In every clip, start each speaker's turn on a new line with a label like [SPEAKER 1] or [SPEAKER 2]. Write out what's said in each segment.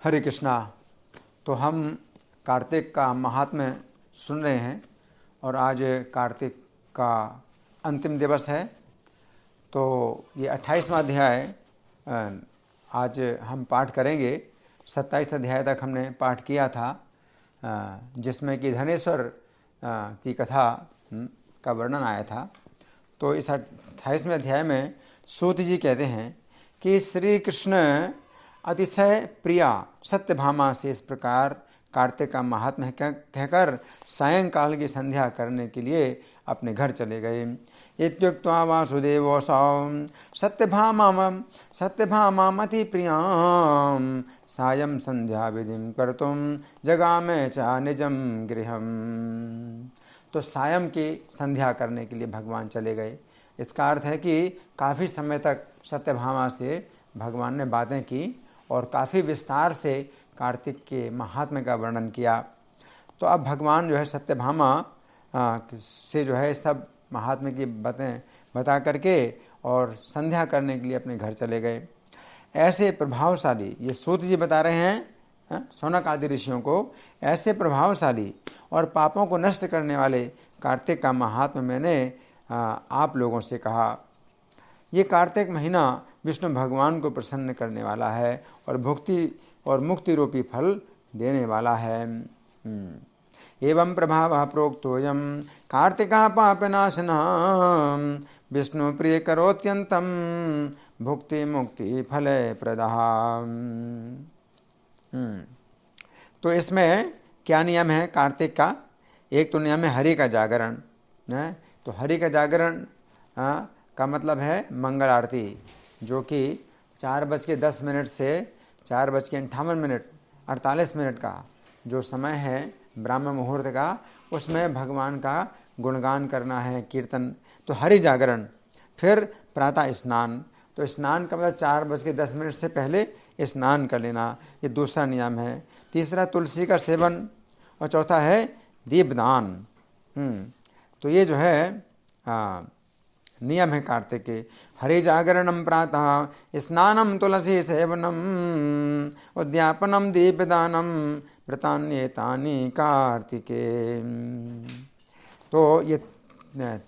[SPEAKER 1] हरे कृष्णा। तो हम कार्तिक का महात्म्य सुन रहे हैं और आज कार्तिक का अंतिम दिवस है। तो ये 28वां अध्याय आज हम पाठ करेंगे। 27 अध्याय तक हमने पाठ किया था, जिसमें कि धनेश्वर की कथा का वर्णन आया था। तो इस 28वें अध्याय में सूत जी कहते हैं कि श्री कृष्ण अतिशय प्रिया सत्यभामा से इस प्रकार कार्तिक का महात्म्य कहकर सायंकाल की संध्या करने के लिए अपने घर चले गए। इत्युक्त्वा वासुदेवोऽसौ सत्यभामामति प्रियां सायं संध्या विधिं कर्तुं जगामे च निजं गृहम्। तो सायं की संध्या करने के लिए भगवान चले गए। इसका अर्थ है कि काफ़ी समय तक सत्यभामा से भगवान ने बातें की और काफ़ी विस्तार से कार्तिक के महात्म्य का वर्णन किया। तो अब भगवान जो है सत्यभामा से जो है सब महात्म्य की बातें बता करके और संध्या करने के लिए अपने घर चले गए। ऐसे प्रभावशाली, ये सूत जी बता रहे हैं शौनक आदि ऋषियों को, ऐसे प्रभावशाली और पापों को नष्ट करने वाले कार्तिक का महात्म्य मैंने आप लोगों से कहा। ये कार्तिक महीना विष्णु भगवान को प्रसन्न करने वाला है और भुक्ति और मुक्ति रूपी फल देने वाला है। एवं प्रभावः प्रोक्तोऽयं कार्तिकः पापनाशनः विष्णु प्रिय करोत्यन्तं भुक्ति मुक्ति फल प्रदः। तो इसमें क्या नियम है कार्तिक का? एक तो नियम है हरि का जागरण है। तो हरि का जागरण का मतलब है मंगल आरती, जो कि 4:10 से 4:58 48 का जो समय है ब्राह्म मुहूर्त का, उसमें भगवान का गुणगान करना है, कीर्तन। तो हरि जागरण। फिर प्रातः स्नान। तो स्नान का मतलब 4:10 से पहले स्नान कर लेना, ये दूसरा नियम है। तीसरा तुलसी का सेवन और चौथा है दीपदान। तो ये जो है नियम है कार्तिक के। हरि जागरणम प्रातः स्नानम तुलसी सेवनम उद्यापनम दीपदानम व्रतान्येतानि कार्तिके। तो ये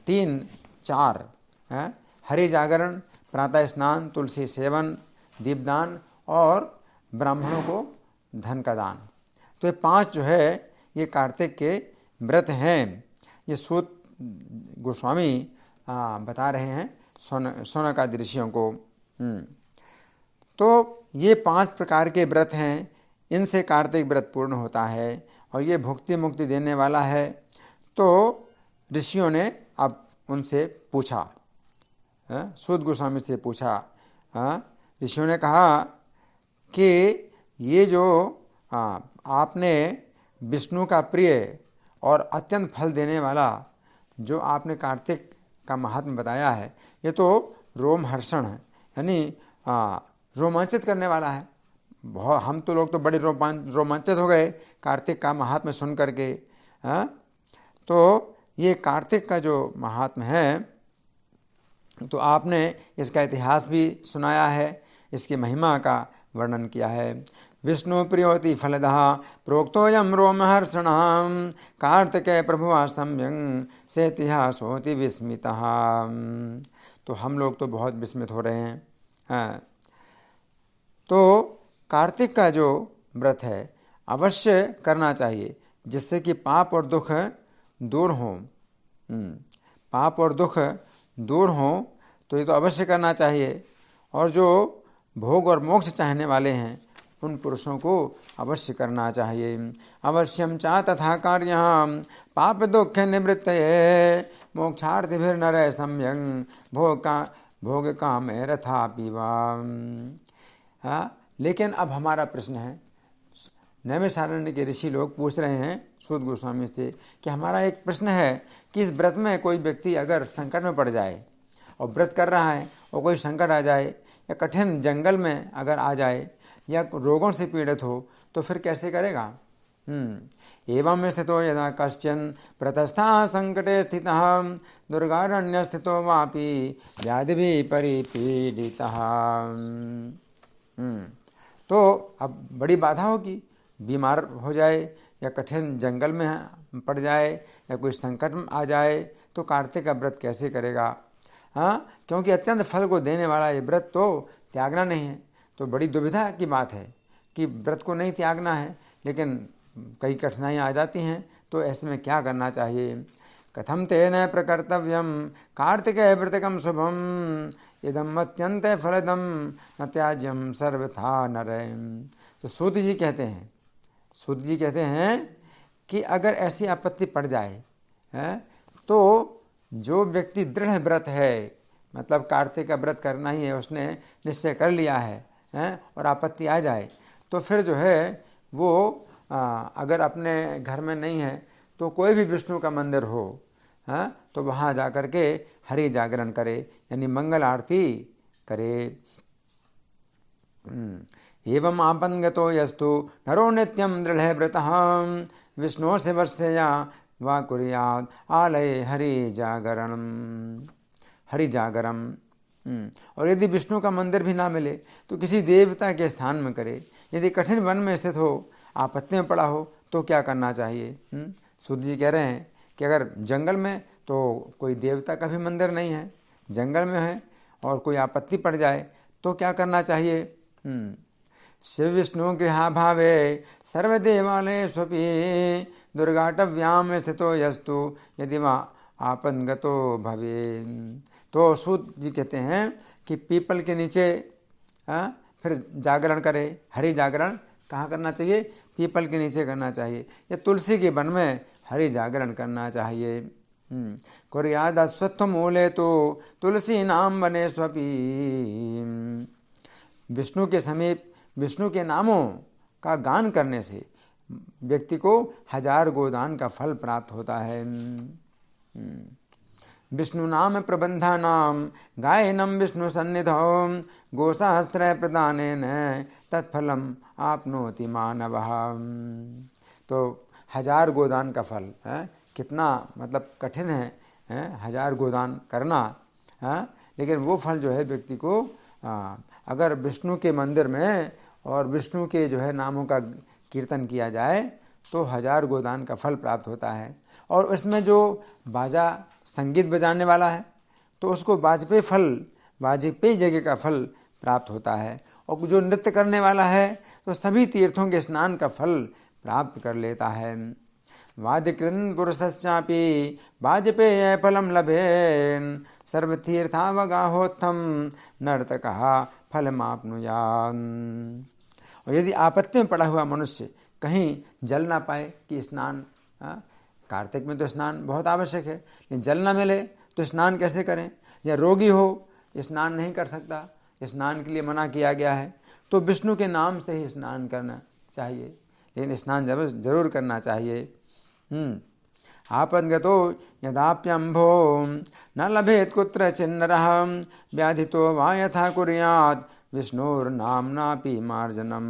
[SPEAKER 1] 3-4 है, हरि जागरण, प्रातः स्नान, तुलसी सेवन, दीपदान और ब्राह्मणों को धन का दान। तो ये 5 जो है ये कार्तिक के व्रत हैं। ये सूत गोस्वामी बता रहे हैं शौनक आदि ऋषियों को। तो ये 5 प्रकार के व्रत हैं, इनसे कार्तिक व्रत पूर्ण होता है और ये भुक्ति मुक्ति देने वाला है। तो ऋषियों ने अब उनसे पूछा, सूत गोस्वामी से पूछा, ऋषियों ने कहा कि ये जो आपने विष्णु का प्रिय और अत्यंत फल देने वाला जो आपने कार्तिक का महात्म्य बताया है, ये तो रोमहर्षण है, यानी रोमांचित करने वाला है। बहुत हम तो लोग तो बड़े रोमांचित हो गए कार्तिक का महात्म्य सुन करके। तो ये कार्तिक का जो महात्म्य है, तो आपने इसका इतिहास भी सुनाया है, इसकी महिमा का वर्णन किया है। विष्णु प्रियोति फलदः प्रोक्तोऽयं रोमहर्षणः कार्तिके प्रभुः सम्यं से इतिहासोति विस्मितः। तो हम लोग तो बहुत विस्मित हो रहे हैं। तो कार्तिक का जो व्रत है अवश्य करना चाहिए, जिससे कि पाप और दुख दूर हों। पाप और दुख दूर हों तो ये तो अवश्य करना चाहिए। और जो भोग और मोक्ष चाहने वाले हैं उन पुरुषों को अवश्य करना चाहिए। अवश्यम चा तथा कार्यं पाप दुख निवृत्तये मोक्षार्थिभिर्नरः सम्यं भोग कामे रथापि वा। लेकिन अब हमारा प्रश्न है, नैमिषारण्य के ऋषि लोग पूछ रहे हैं सूत गोस्वामी से कि हमारा एक प्रश्न है कि इस व्रत में कोई व्यक्ति अगर संकट में पड़ जाए और व्रत कर रहा है और कोई संकट आ जाए या कठिन जंगल में अगर आ जाए या रोगों से पीड़ित हो, तो फिर कैसे करेगा? एवं स्थितो यदा कश्चन प्रतस्था संकटे स्थितः दुर्गारण्य स्थितो वापि व्याधिभिः परिपीडितः। तो अब बड़ी बाधा होगी, बीमार हो जाए या कठिन जंगल में पड़ जाए या कोई संकट में आ जाए तो कार्तिक का व्रत कैसे करेगा। हाँ, क्योंकि अत्यंत फल को देने वाला ये व्रत तो त्यागना नहीं है। तो बड़ी दुविधा की बात है कि व्रत को नहीं त्यागना है, लेकिन कई कठिनाइयाँ आ जाती हैं, तो ऐसे में क्या करना चाहिए। कथम तेन प्रकर्तव्यम कार्तिक व्रतकम शुभम इदम अत्यंत फलदम न त्याज्यम सर्वथा नर। तो सूत जी कहते हैं कि अगर ऐसी आपत्ति पड़ जाए है, तो जो व्यक्ति दृढ़ व्रत है, मतलब कार्तिक का व्रत करना ही है, उसने निश्चय कर लिया है, और आपत्ति आ जाए तो फिर जो है वो अगर अपने घर में नहीं है तो कोई भी विष्णु का मंदिर हो, तो वहाँ जा कर के हरि जागरण करे, यानी मंगल आरती करे। एवं आपन्गतो यस्तु नरो नित्यं दृढ़ व्रतः विष्णु से वर्षया वा कुर्यात् आलय हरि जागरम। और यदि विष्णु का मंदिर भी ना मिले तो किसी देवता के स्थान में करे। यदि कठिन वन में स्थित हो, आपत्ति में पड़ा हो, तो क्या करना चाहिए। सूत जी कह रहे हैं कि अगर जंगल में तो कोई देवता का भी मंदिर नहीं है, जंगल में है, और कोई आपत्ति पड़ जाए तो क्या करना चाहिए। शिव विष्णु गृहाभावे सर्वदेवालयेष्वपि दुर्गाटव्याम स्थितो यस्तु यदि वहाँ आपन्गतो भवे। तो सूत जी कहते हैं कि पीपल के नीचे फिर जागरण करे। हरि जागरण कहाँ करना चाहिए, पीपल के नीचे करना चाहिए, या तुलसी के वन में हरि जागरण करना चाहिए। कुर्याद अश्वत्थ मूले तो तुलसी नाम बने स्वपी। विष्णु के समीप विष्णु के नामों का गान करने से व्यक्ति को 1000 गोदान का फल प्राप्त होता है। विष्णु नाम प्रबंधा नाम गायनम विष्णु सन्निधौ गोसहस्र प्रदानेन तत्फलम आपनोति मानव। तो 1000 गोदान का फल है, कितना मतलब कठिन है 1000 गोदान करना, लेकिन वो फल जो है व्यक्ति को अगर विष्णु के मंदिर में और विष्णु के जो है नामों का कीर्तन किया जाए तो 1000 गोदान का फल प्राप्त होता है। और उसमें जो बाजा संगीत बजाने वाला है तो उसको वाजपेयी जगह का फल प्राप्त होता है। और जो नृत्य करने वाला है तो सभी तीर्थों के स्नान का फल प्राप्त कर लेता है। वाद्यकृन् पुरुषश्चापि वाजपेय फलम लभेन सर्वतीर्थावगाहोत्थम नर्तकः फलमाप्नुयात्। और यदि आपत्ति में पड़ा हुआ मनुष्य कहीं जल ना पाए कि स्नान, कार्तिक में तो स्नान बहुत आवश्यक है, लेकिन जल ना मिले तो स्नान कैसे करें, या रोगी हो स्नान नहीं कर सकता, स्नान के लिए मना किया गया है, तो विष्णु के नाम से ही स्नान करना चाहिए, लेकिन स्नान जरूर करना चाहिए। आपद्गतो यदाप्यम्भो न लभेत कुत्र चिन्नरः व्याधितो वा यथा कुर्यात् विष्णुर्नाम्नापि मार्जनम।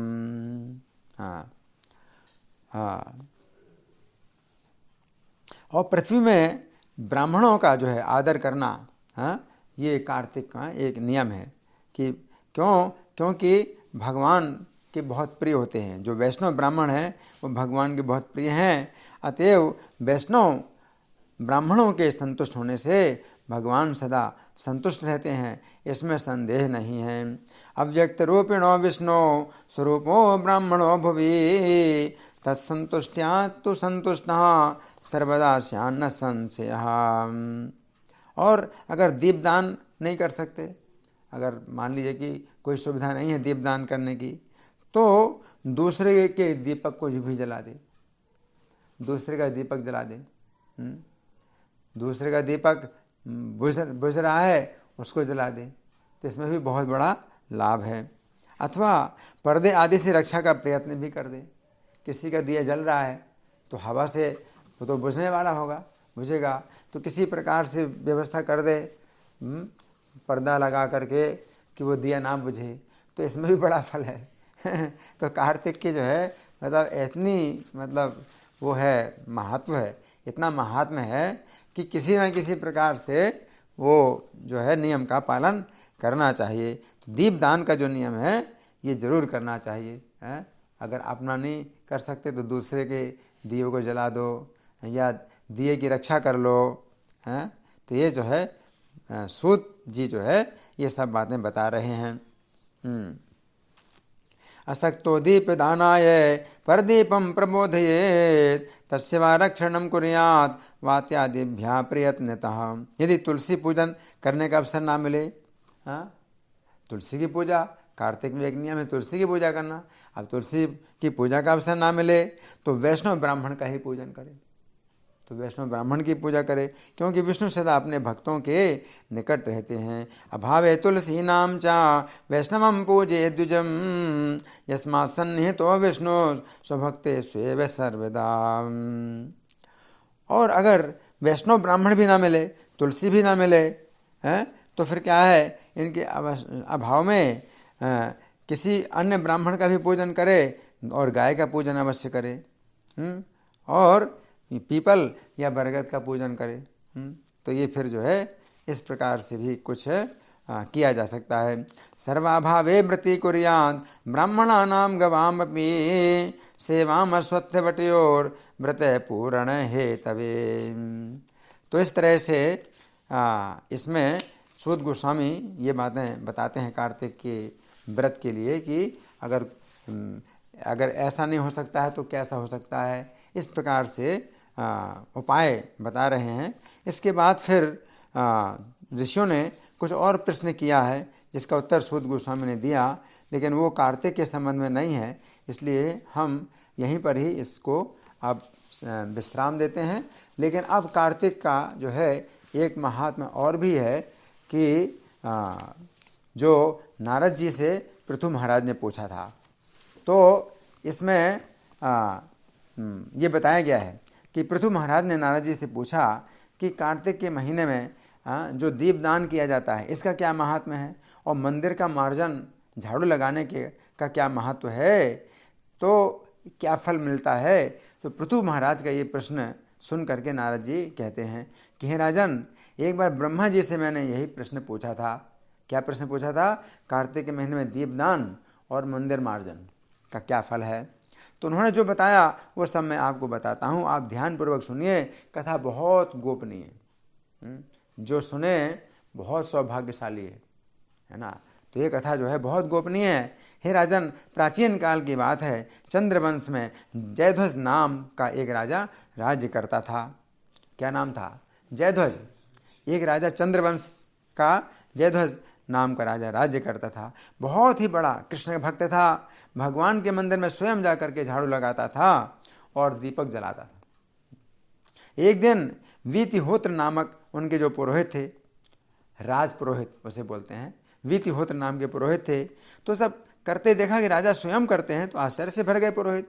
[SPEAKER 1] और पृथ्वी में ब्राह्मणों का जो है आदर करना, ये कार्तिक का एक नियम है कि क्योंकि भगवान के बहुत प्रिय होते हैं। जो वैष्णव ब्राह्मण हैं वो भगवान के बहुत प्रिय हैं, अतएव वैष्णव ब्राह्मणों के संतुष्ट होने से भगवान सदा संतुष्ट रहते हैं, इसमें संदेह नहीं है। अव्यक्त रूपिणो विष्णु स्वरूपो ब्राह्मणो भुवि तत्संतुष्ट्या तो संतुष्टः सर्वदा स्यान्न संशयः। और अगर दीपदान नहीं कर सकते, अगर मान लीजिए कि कोई सुविधा नहीं है दीपदान करने की, तो दूसरे के दीपक को भी जला दे, दूसरे का दीपक जला दे। दूसरे का दीपक बुझ रहा है उसको जला दे, तो इसमें भी बहुत बड़ा लाभ है। अथवा पर्दे आदि से रक्षा का प्रयत्न भी कर दे। किसी का दिया जल रहा है तो हवा से वो तो बुझने वाला होगा, बुझेगा, तो किसी प्रकार से व्यवस्था कर दे, पर्दा लगा करके कि वो दिया ना बुझे, तो इसमें भी बड़ा फल है। तो कार्तिक की जो है मतलब इतनी मतलब वो है महत्व है, इतना महात्म्य है कि किसी न किसी प्रकार से वो जो है नियम का पालन करना चाहिए। तो दीपदान का जो नियम है ये जरूर करना चाहिए। अगर अपना नहीं कर सकते तो दूसरे के दिए को जला दो या दिए की रक्षा कर लो। तो ये जो है सूत जी जो है ये सब बातें बता रहे हैं। असक्तो दीपदानाय परदीपम प्रबोधयेत् तस्य वा रक्षणं कुर्यात् वात्यादिभ्यः प्रयत्नतः। यदि तुलसी पूजन करने का अवसर ना मिले, तुलसी की पूजा कार्तिक में एक नियम है तुलसी की पूजा करना। अब तुलसी की पूजा का अवसर ना मिले तो वैष्णव ब्राह्मण का ही पूजन करे, तो वैष्णव ब्राह्मण की पूजा करे, क्योंकि विष्णु सदा अपने भक्तों के निकट रहते हैं। अभावे तुलसी नाम चा वैष्णवम पूजे द्विजम यस्मात् सन्निहितो विष्णु स्वभक्ते स्वेव सर्वदा। और अगर वैष्णव ब्राह्मण भी ना मिले, तुलसी भी ना मिले, तो फिर क्या है, इनके अभाव में किसी अन्य ब्राह्मण का भी पूजन करे और गाय का पूजन अवश्य करे, और पीपल या बरगद का पूजन करे। तो ये फिर जो है इस प्रकार से भी कुछ किया जा सकता है। सर्वाभावे व्रति कुर्यात् ब्राह्मणानां गवामपि सेवाम अश्वत्थवटयोर व्रत पूर्ण हेतवे। तो इस तरह से इसमें सूत गोस्वामी ये बातें बताते हैं कार्तिक के व्रत के लिए कि अगर ऐसा नहीं हो सकता है तो कैसा हो सकता है, इस प्रकार से उपाय बता रहे हैं। इसके बाद फिर ऋषियों ने कुछ और प्रश्न किया है जिसका उत्तर सूत गोस्वामी ने दिया, लेकिन वो कार्तिक के संबंध में नहीं है, इसलिए हम यहीं पर ही इसको अब विश्राम देते हैं। लेकिन अब कार्तिक का जो है एक महात्मा और भी है कि जो नारद जी से पृथु महाराज ने पूछा था, तो इसमें ये बताया गया है कि पृथु महाराज ने नारद जी से पूछा कि कार्तिक के महीने में जो दीपदान किया जाता है इसका क्या महात्म्य है, और मंदिर का मार्जन झाड़ू लगाने का क्या महत्व है, तो क्या फल मिलता है। तो पृथु महाराज का ये प्रश्न सुन करके नारद जी कहते हैं कि हे राजन, एक बार ब्रह्मा जी से मैंने यही प्रश्न पूछा था। क्या प्रश्न पूछा था? कार्तिक के महीने में दीपदान और मंदिर मार्जन का क्या फल है। तो उन्होंने जो बताया वो सब मैं आपको बताता हूँ, आप ध्यानपूर्वक सुनिए। कथा बहुत गोपनीय है, जो सुने बहुत सौभाग्यशाली है ना। तो ये कथा जो है बहुत गोपनीय है। हे राजन, प्राचीन काल की बात है, चंद्रवंश में जयध्वज नाम का एक राजा राज्य करता था। क्या नाम था? जयध्वज। एक राजा चंद्रवंश का जयध्वज नाम का राजा राज्य करता था। बहुत ही बड़ा कृष्ण भक्त था, भगवान के मंदिर में स्वयं जाकर के झाड़ू लगाता था और दीपक जलाता था। एक दिन वीतिहोत्र नामक उनके जो पुरोहित थे, राज पुरोहित उसे बोलते हैं, वीतिहोत्र नाम के पुरोहित थे, तो सब करते देखा कि राजा स्वयं करते हैं, तो आश्चर्य से भर गए पुरोहित।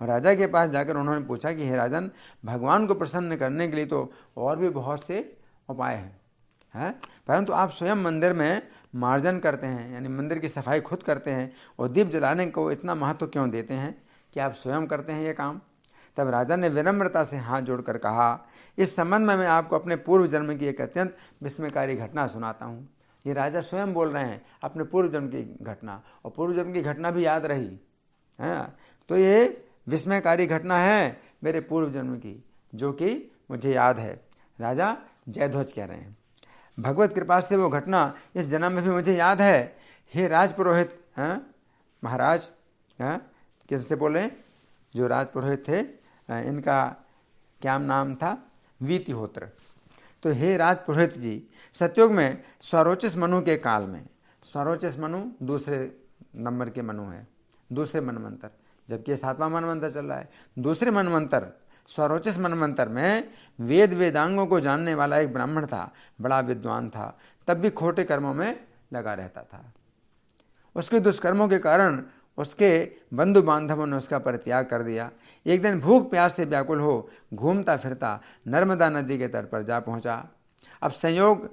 [SPEAKER 1] और राजा के पास जाकर उन्होंने पूछा कि हे राजन, भगवान को प्रसन्न करने के लिए तो और भी बहुत से उपाय हैं, परंतु आप स्वयं मंदिर में मार्जन करते हैं, यानी मंदिर की सफाई खुद करते हैं, और दीप जलाने को इतना महत्व क्यों देते हैं कि आप स्वयं करते हैं ये काम। तब राजा ने विनम्रता से हाथ जोड़कर कहा, इस संबंध में मैं आपको अपने पूर्व जन्म की एक अत्यंत विस्मयकारी घटना सुनाता हूँ। ये राजा स्वयं बोल रहे हैं अपने पूर्व जन्म की घटना, और पूर्व जन्म की घटना भी याद रही है। तो ये विस्मयकारी घटना है मेरे पूर्व जन्म की, जो कि मुझे याद है। राजा जयध्वज कह रहे हैं, भगवत कृपा से वो घटना इस जन्म में भी मुझे याद है। हे राज पुरोहित, महाराज, किससे बोले? जो राज पुरोहित थे, इनका क्या नाम था? वीतिहोत्र। तो हे राज पुरोहित जी, सतयुग में स्वरोचिष मनु के काल में, स्वरोचिष मनु दूसरे नंबर के मनु है, दूसरे मनवंतर, जबकि 7वां मनवंतर चल रहा है। दूसरे मनवंतर, स्वरोचिष मनवंतर में वेद वेदांगों को जानने वाला एक ब्राह्मण था, बड़ा विद्वान था, तब भी खोटे कर्मों में लगा रहता था। उसके दुष्कर्मों के कारण उसके बंधु बांधवों ने उसका परित्याग कर दिया। एक दिन भूख प्यास से व्याकुल हो घूमता फिरता नर्मदा नदी के तट पर जा पहुंचा। अब संयोग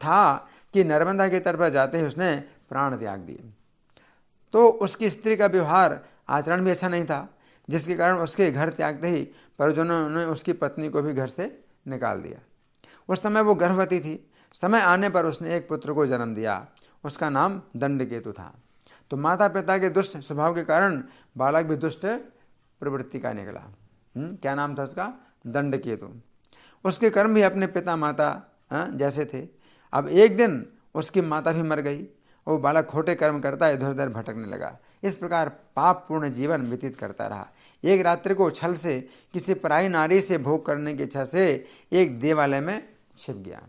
[SPEAKER 1] था कि नर्मदा के तट पर जाते ही उसने प्राण त्याग दिए। तो उसकी स्त्री का व्यवहार आचरण भी अच्छा नहीं था, जिसके कारण उसके घर त्यागते ही परिजनों ने उसकी पत्नी को भी घर से निकाल दिया। उस समय वो गर्भवती थी। समय आने पर उसने एक पुत्र को जन्म दिया, उसका नाम दंडकेतु था। तो माता पिता के दुष्ट स्वभाव के कारण बालक भी दुष्ट प्रवृत्ति का निकला। क्या नाम था उसका? दंडकेतु। उसके कर्म भी अपने पिता माता जैसे थे। अब एक दिन उसकी माता भी मर गई। वो बालक खोटे कर्म करता इधर उधर भटकने लगा। इस प्रकार पाप पूर्ण जीवन व्यतीत करता रहा। एक रात्रि को छल से किसी पराई नारी से भोग करने की इच्छा से एक देवालय में छिप गया।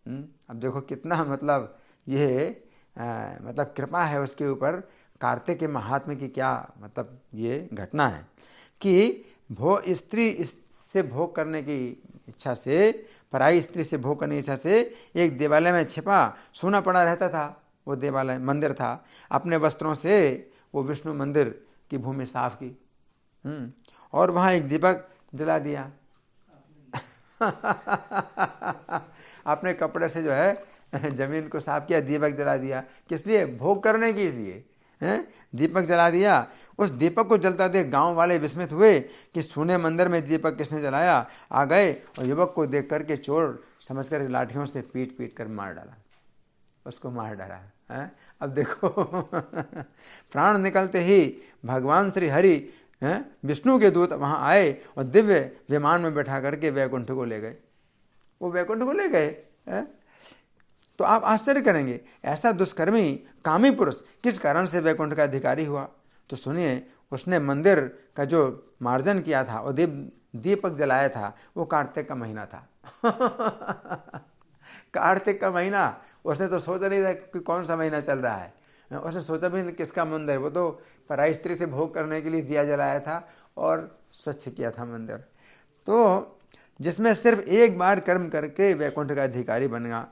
[SPEAKER 1] अब देखो कितना मतलब ये मतलब कृपा है उसके ऊपर। कार्तिक के महात्म्य की क्या मतलब ये घटना है कि स्त्री से भोग करने की इच्छा से, पराई स्त्री से भोग करने की इच्छा से एक देवालय में छिपा, सूना पड़ा रहता था। वो देवालय मंदिर था। अपने वस्त्रों से वो विष्णु मंदिर की भूमि साफ की और वहाँ एक दीपक जला दिया। अपने कपड़े से जो है जमीन को साफ किया, दीपक जला दिया। किस लिए? भोग करने की इसलिए दीपक जला दिया। उस दीपक को जलता देख गांव वाले विस्मित हुए कि सूने मंदिर में दीपक किसने जलाया। आ गए और युवक को देख करके चोर समझकर लाठियों से पीट पीट कर मार डाला, उसको मार डाला। अब देखो प्राण निकलते ही भगवान श्री हरि विष्णु के दूत वहां आए और दिव्य विमान में बैठा करके वैकुंठ को ले गए। वो वैकुंठ को ले गए। तो आप आश्चर्य करेंगे, ऐसा दुष्कर्मी कामी पुरुष किस कारण से वैकुंठ का अधिकारी हुआ? तो सुनिए, उसने मंदिर का जो मार्जन किया था और दीपक जलाया था, वो कार्तिक का महीना था। कार्तिक का महीना, उसने तो सोचा नहीं था कि कौन सा महीना चल रहा है। उसने सोचा भी नहीं किसका मंदिर, वो तो पराई स्त्री से भोग करने के लिए दिया जलाया था और स्वच्छ किया था मंदिर। तो जिसमें सिर्फ एक बार कर्म करके वैकुंठ का अधिकारी बन गया।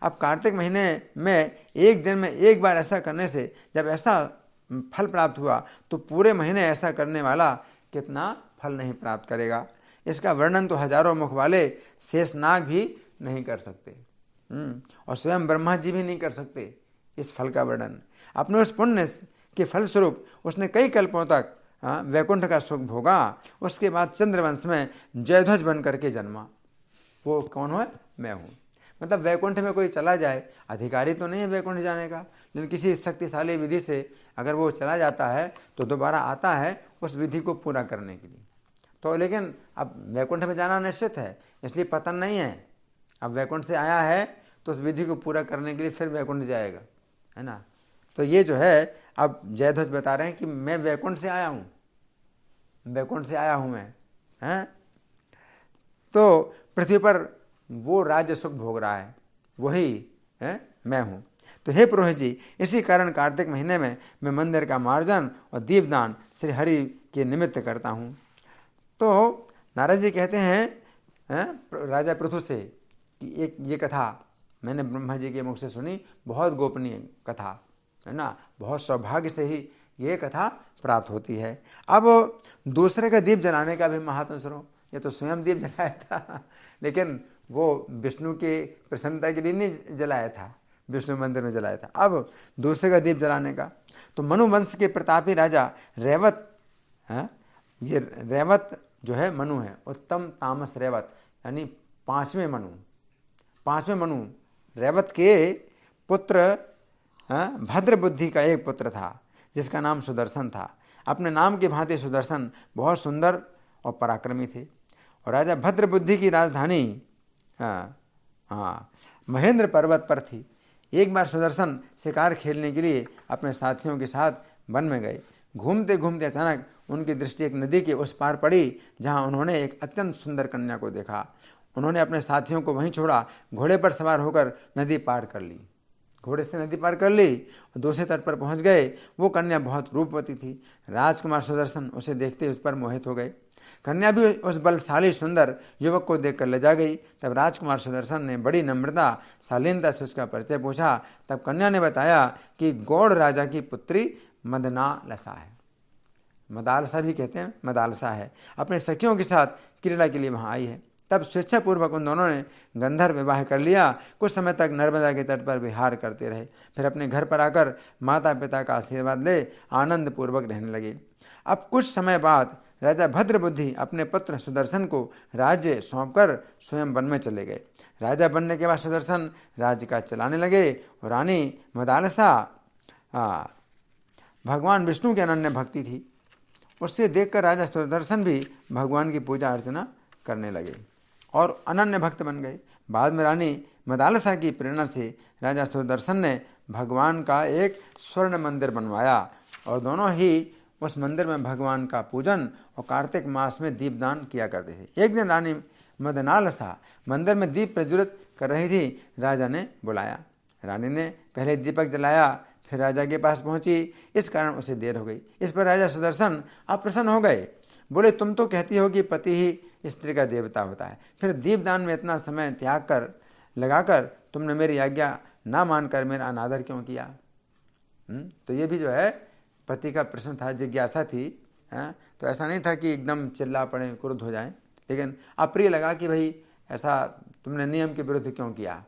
[SPEAKER 1] अब कार्तिक महीने में एक दिन में एक बार ऐसा करने से जब ऐसा फल प्राप्त हुआ, तो पूरे महीने ऐसा करने वाला कितना फल नहीं प्राप्त करेगा। इसका वर्णन तो हजारों मुख वाले शेषनाग भी नहीं कर सकते और स्वयं ब्रह्मा जी भी नहीं कर सकते इस फल का वर्णन। अपने उस पुण्य के फलस्वरूप उसने कई कल्पों तक वैकुंठ का सुख भोगा। उसके बाद चंद्रवंश में जयध्वज बन करके जन्मा। वो कौन है? मैं हूँ। मतलब वैकुंठ में कोई चला जाए, अधिकारी तो नहीं है वैकुंठ जाने का, लेकिन किसी शक्तिशाली विधि से अगर वो चला जाता है तो दोबारा आता है उस विधि को पूरा करने के लिए। तो लेकिन अब वैकुंठ में जाना निश्चित है, इसलिए पतन नहीं है। अब वैकुंठ से आया है तो उस विधि को पूरा करने के लिए फिर वैकुंठ जाएगा, है ना। तो ये जो है अब जयध्वज बता रहे हैं कि मैं वैकुंठ से आया हूँ, वैकुंठ से आया हूँ मैं, हैं। तो पृथ्वी पर वो राज्य सुख भोग रहा है, वही है मैं हूँ। तो हे पुरोहित जी, इसी कारण कार्तिक महीने में मैं मंदिर का मार्जन और दीपदान श्री हरि के निमित्त करता हूँ। तो नारद जी कहते हैं राजा पृथु से कि एक ये कथा मैंने ब्रह्मा जी के मुख से सुनी, बहुत गोपनीय कथा है ना, बहुत सौभाग्य से ही ये कथा प्राप्त होती है। अब दूसरे का दीप जलाने का भी महात्मा सुनो। ये तो स्वयं दीप जलाया था, लेकिन वो विष्णु के प्रसन्नता के लिए नहीं जलाया था, विष्णु मंदिर में जलाया था। अब दूसरे का दीप जलाने का, तो मनु वंश के प्रतापी राजा रैवत, ये रैवत जो है मनु है, उत्तम तामस रैवत, यानी पांचवें मनु रैवत के पुत्र भद्र बुद्धि का एक पुत्र था जिसका नाम सुदर्शन था। अपने नाम की भांति सुदर्शन बहुत सुंदर और पराक्रमी थे। और राजा भद्र बुद्धि की राजधानी महेंद्र पर्वत पर थी। एक बार सुदर्शन शिकार खेलने के लिए अपने साथियों के साथ वन में गए। घूमते घूमते अचानक उनकी दृष्टि एक नदी के उस पार पड़ी, जहां उन्होंने एक अत्यंत सुंदर कन्या को देखा। उन्होंने अपने साथियों को वहीं छोड़ा, घोड़े पर सवार होकर नदी पार कर ली। घोड़े से नदी पार कर ली और दूसरे तट पर पहुंच गए। वो कन्या बहुत रूपवती थी। राजकुमार सुदर्शन उसे देखते उस पर मोहित हो गए। कन्या भी उस बलशाली सुंदर युवक को देखकर लजा गई। तब राजकुमार सुदर्शन ने बड़ी नम्रता शालीनता से उसका परिचय पूछा। तब कन्या ने बताया कि गौड़ राजा की पुत्री मदनालसा है। मदालसा भी कहते हैं, मदालसा है, अपने सखियों के साथ क्रीड़ा के लिए वहाँ आई है। तब स्वेच्छापूर्वक उन दोनों ने गंधर्व विवाह कर लिया। कुछ समय तक नर्मदा के तट पर विहार करते रहे। फिर अपने घर पर आकर माता पिता का आशीर्वाद ले आनंद पूर्वक रहने लगे। अब कुछ समय बाद राजा भद्रबुद्धि अपने पुत्र सुदर्शन को राज्य सौंपकर स्वयं वन में चले गए। राजा बनने के बाद सुदर्शन राज्य का चलाने लगे और रानी मदालसा भगवान विष्णु की अनन्य भक्ति थी। उससे देखकर राजा सुदर्शन भी भगवान की पूजा अर्चना करने लगे और अनन्य भक्त बन गए। बाद में रानी मदालसा की प्रेरणा से राजा सुदर्शन ने भगवान का एक स्वर्ण मंदिर बनवाया और दोनों ही उस मंदिर में भगवान का पूजन और कार्तिक मास में दीपदान किया करते थे। एक दिन रानी मदनालसा मंदिर में दीप प्रज्वलित कर रही थी। राजा ने बुलाया। रानी ने पहले दीपक जलाया, फिर राजा के पास पहुंची। इस कारण उसे देर हो गई। इस पर राजा सुदर्शन अप्रसन्न हो गए। बोले, तुम तो कहती हो कि पति ही स्त्री का देवता होता है, फिर दीपदान में इतना समय त्याग कर लगाकर तुमने मेरी आज्ञा ना मानकर मेरा अनादर क्यों किया? तो ये भी जो है पति का प्रश्न था, जिज्ञासा थी। तो ऐसा नहीं था कि एकदम चिल्ला पड़े, क्रुद्ध हो जाए, लेकिन अप्रिय लगा कि भाई ऐसा तुमने नियम के विरुद्ध क्यों किया।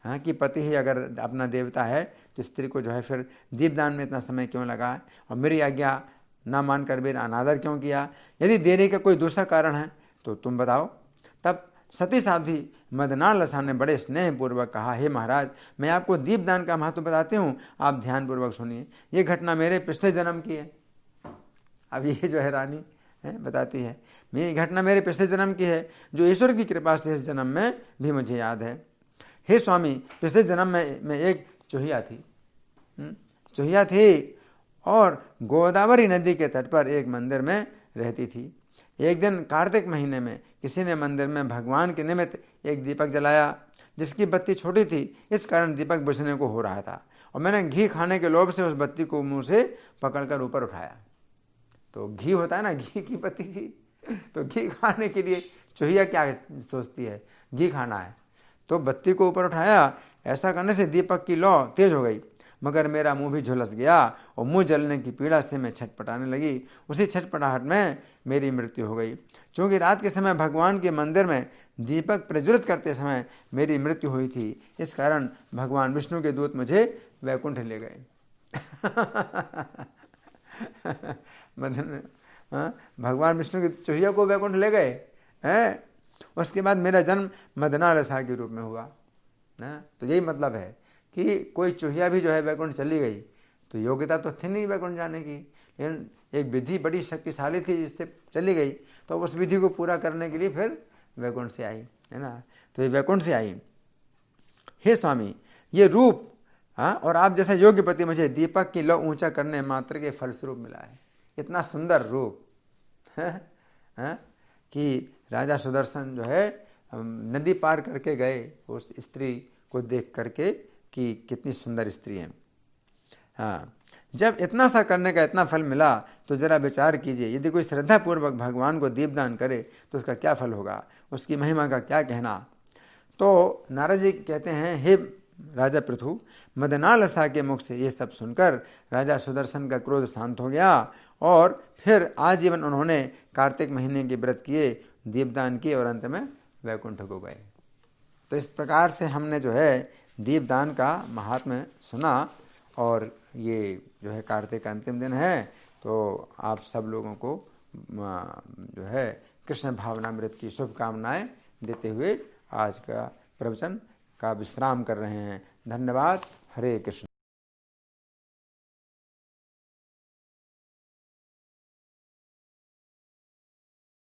[SPEAKER 1] कि पति ही अगर अपना देवता है तो स्त्री को जो है फिर दीपदान में इतना समय क्यों लगा और मेरी आज्ञा ना मानकर मेरा अनादर क्यों किया? यदि देरी का कोई दूसरा कारण है तो तुम बताओ। तब सती साध्वी मदनालसा ने बड़े स्नेहपूर्वक कहा, हे महाराज, मैं आपको दीपदान का महत्व बताती हूँ, आप ध्यानपूर्वक सुनिए। ये घटना मेरे पिछले जन्म की है। अब ये जो है रानी बताती है, ये घटना मेरे पिछले जन्म की है, जो ईश्वर की कृपा से इस जन्म में भी मुझे याद है। हे स्वामी, पिछले जन्म में एक चूहिया थी और गोदावरी नदी के तट पर एक मंदिर में रहती थी। एक दिन कार्तिक महीने में किसी ने मंदिर में भगवान के निमित्त एक दीपक जलाया, जिसकी बत्ती छोटी थी, इस कारण दीपक बुझने को हो रहा था और मैंने घी खाने के लोभ से उस बत्ती को मुंह से पकड़कर ऊपर उठाया। तो घी होता है ना, घी की बत्ती थी, तो घी खाने के लिए चूहिया क्या सोचती है, घी खाना है, तो बत्ती को ऊपर उठाया। ऐसा करने से दीपक की लौ तेज हो गई, मगर मेरा मुंह भी झुलस गया और मुंह जलने की पीड़ा से मैं छटपटाने लगी। उसी छटपटाहट में मेरी मृत्यु हो गई। चूँकि रात के समय भगवान के मंदिर में दीपक प्रज्वलित करते समय मेरी मृत्यु हुई थी, इस कारण भगवान विष्णु के दूत मुझे वैकुंठ ले गए। भगवान विष्णु की चूहिया को वैकुंठ ले गए हैं। उसके बाद मेरा जन्म मदनालसा के रूप में हुआ। तो यही मतलब है कि कोई चूहिया भी जो है वैकुंठ चली गई तो योग्यता तो थी नहीं वैकुंठ जाने की, लेकिन एक विधि बड़ी शक्तिशाली थी जिससे चली गई, तो उस विधि को पूरा करने के लिए फिर वैकुंठ से आई, है ना। तो ये वैकुंठ से आई। हे स्वामी, ये रूप और आप जैसा योग्य पति मुझे दीपक की लौ ऊंचा करने मात्र के फलस्वरूप मिला है। इतना सुंदर रूप कि राजा सुदर्शन जो है नदी पार करके गए उस स्त्री को देख करके कि कितनी सुंदर स्त्री है। जब इतना सा करने का इतना फल मिला तो जरा विचार कीजिए, यदि कोई श्रद्धापूर्वक भगवान को दीपदान करे तो उसका क्या फल होगा, उसकी महिमा का क्या कहना। तो नारद जी कहते हैं, हे राजा पृथु, मदनालसा के मुख से ये सब सुनकर राजा सुदर्शन का क्रोध शांत हो गया और फिर आजीवन उन्होंने कार्तिक महीने के व्रत किए, दीपदान किए और अंत में वैकुंठ को गए। तो इस प्रकार से हमने जो है दीपदान का महात्म्य सुना और ये जो है कार्तिक का अंतिम दिन है, तो आप सब लोगों को जो है कृष्ण भावनामृत की शुभकामनाएं देते हुए आज का प्रवचन का विश्राम कर रहे हैं। धन्यवाद। हरे कृष्ण।